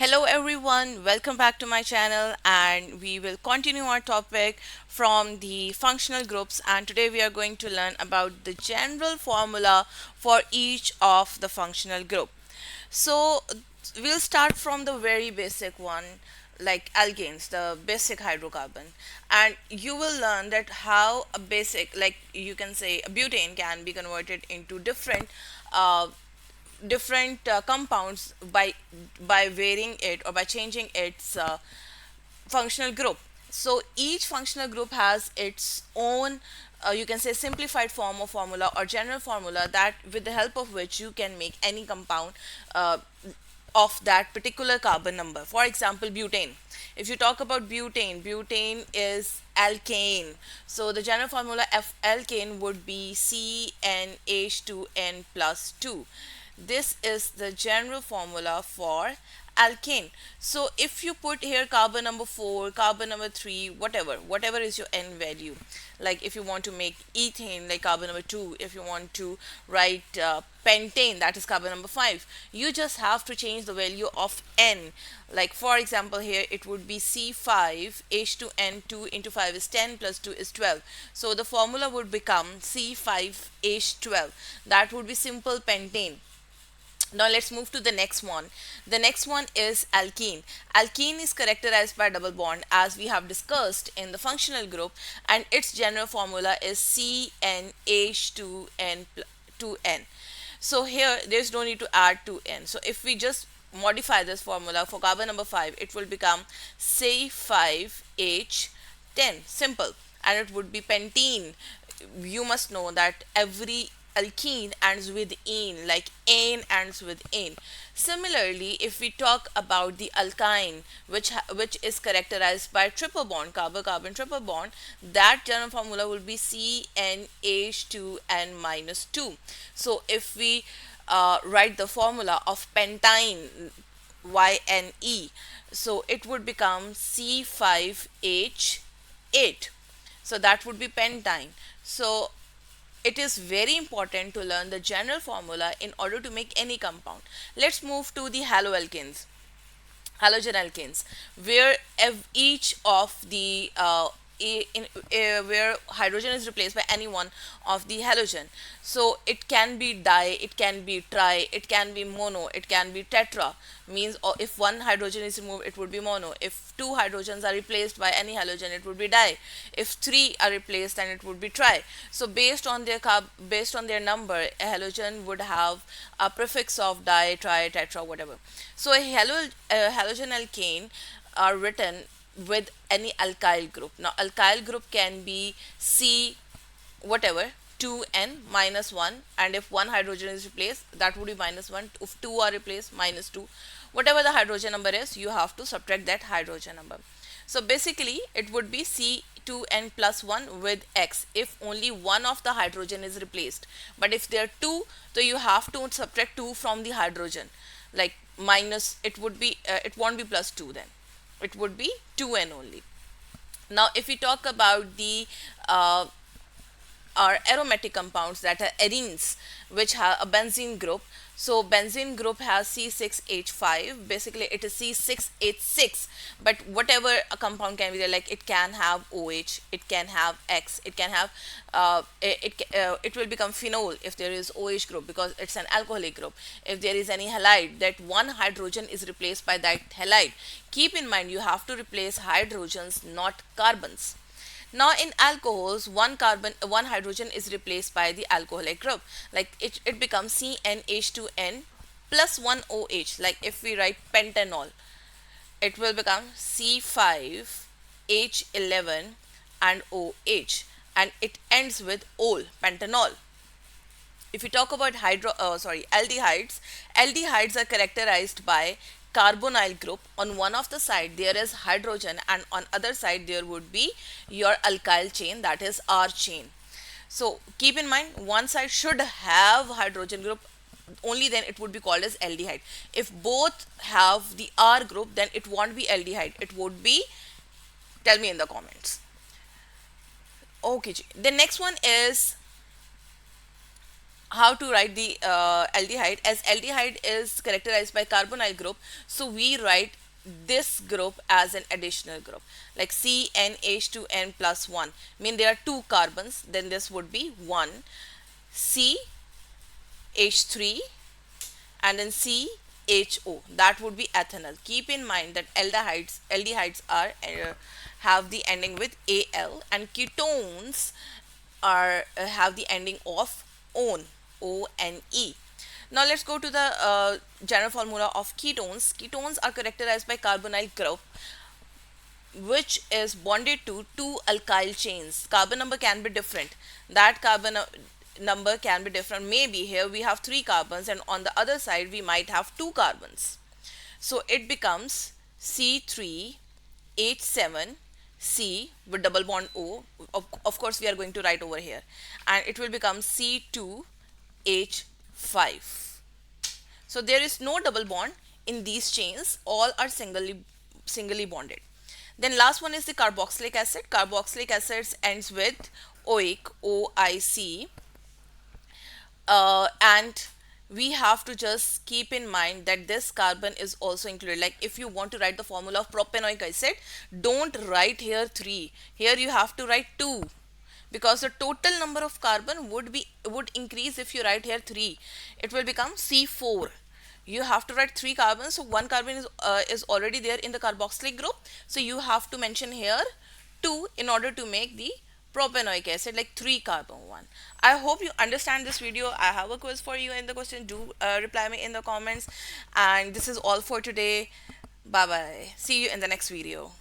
Hello everyone, welcome back to my channel and we will continue our topic from the functional groups, and today we are going to learn about the general formula for each of the functional group. So we'll start from the very basic one, like alkanes, the basic hydrocarbon, and you will learn that how a basic, like you can say a butane, can be converted into uh, different compounds by varying it or by changing its functional group. So each functional group has its own, you can say, simplified form of formula or general formula, that with the help of which you can make any compound uh, of that particular carbon number. For example, butane. If you talk about butane, butane is alkane. So the general formula of alkane would be CNH2n plus 2. This is the general formula for alkane. So if you put here carbon number 4, carbon number 3, whatever is your n value, like if you want to make ethane, like carbon number 2, if you want to write pentane, that is carbon number 5, you just have to change the value of n. Like for example, here it would be C5H2n2 into 5 is 10 plus 2 is 12. So the formula would become C5H12. That would be simple pentane. Now let's move to the next one. The next one is alkene. Alkene is characterized by double bond, as we have discussed in the functional group, and its general formula is CnH2n2n. So here there's no need to add 2n. So if we just modify this formula for carbon number 5, it will become C5H10. Simple. And it would be pentene. You must know that every alkene ends with "ene", like "ane" ends with "ane". Similarly, if we talk about the alkyne, which is characterized by triple bond, carbon-carbon triple bond, that general formula will be CnH2n minus 2. So if we write the formula of pentyne, YNE, so it would become C5H8. So that would be pentyne. So it is very important to learn the general formula in order to make any compound. Let's move to the halogenalkanes, where each of the where hydrogen is replaced by any one of the halogen. So it can be di, it can be tri, it can be mono, it can be tetra. Means if one hydrogen is removed, it would be mono. If two hydrogens are replaced by any halogen, it would be di. If three are replaced, then it would be tri. So based on their number, a halogen would have a prefix of di, tri, tetra, whatever. So a halogen alkane are written with any alkyl group. Now alkyl group can be C whatever 2n minus 1, and if one hydrogen is replaced, that would be minus 1. If two are replaced, minus 2. Whatever the hydrogen number is, you have to subtract that hydrogen number. So basically it would be C2n plus 1 with x if only one of the hydrogen is replaced. But if there are two, so you have to subtract 2 from the hydrogen, like minus, it would be it won't be plus 2, then it would be 2n only. Now if we talk about the uh, are aromatic compounds, that are arenes, which have a benzene group. So benzene group has C₆H₅. Basically it is C₆H₃, but whatever a compound can be there, like it can have OH, it can have X, it can have it will become phenol if there is OH group, because it's an alcoholic group. If there is any halide, that one hydrogen is replaced by that halide. Keep in mind, you have to replace hydrogens, not carbons. Now in alcohols, one hydrogen is replaced by the alcoholic group. Like it becomes CnH2n plus 1 OH. Like if we write pentanol, it will become C5H11 and OH, and it ends with ol, pentanol. If you talk about aldehydes are characterized by carbonyl group. On one of the side there is hydrogen, and on other side there would be your alkyl chain, that is R chain. So keep in mind, one side should have hydrogen group, only then it would be called as aldehyde. If both have the R group, then it won't be aldehyde, it would be, tell me in the comments. Okay, the next one is how to write the aldehyde, as aldehyde is characterized by carbonyl group, so we write this group as an additional group, like CnH2n plus 1, mean there are two carbons, then this would be 1 CH3 and then CHO, that would be ethanol. Keep in mind that aldehydes are have the ending with Al, and ketones are have the ending of one, O-N-E. Now let's go to the general formula of ketones. Ketones are characterized by carbonyl group which is bonded to two alkyl chains. Carbon number can be different. That carbon number can be different. Maybe here we have three carbons and on the other side we might have two carbons. So it becomes C₃H₃ C with double bond O. Of course, we are going to write over here, and it will become C₂H₅. So there is no double bond in these chains, all are singly bonded. Then last one is the carboxylic acid. Carboxylic acid ends with oic, OIC, and we have to just keep in mind that this carbon is also included. Like if you want to write the formula of propanoic acid, don't write here 3, here you have to write 2, because the total number of carbon would increase. If you write here 3, it will become C4. You have to write 3 carbons, so one carbon is already there in the carboxylic group, so you have to mention here 2 in order to make the propanoic acid, like 3 carbon one. I hope you understand this video. I have a quiz for you in the question. Do reply me in the comments, and this is all for today. Bye bye, see you in the next video.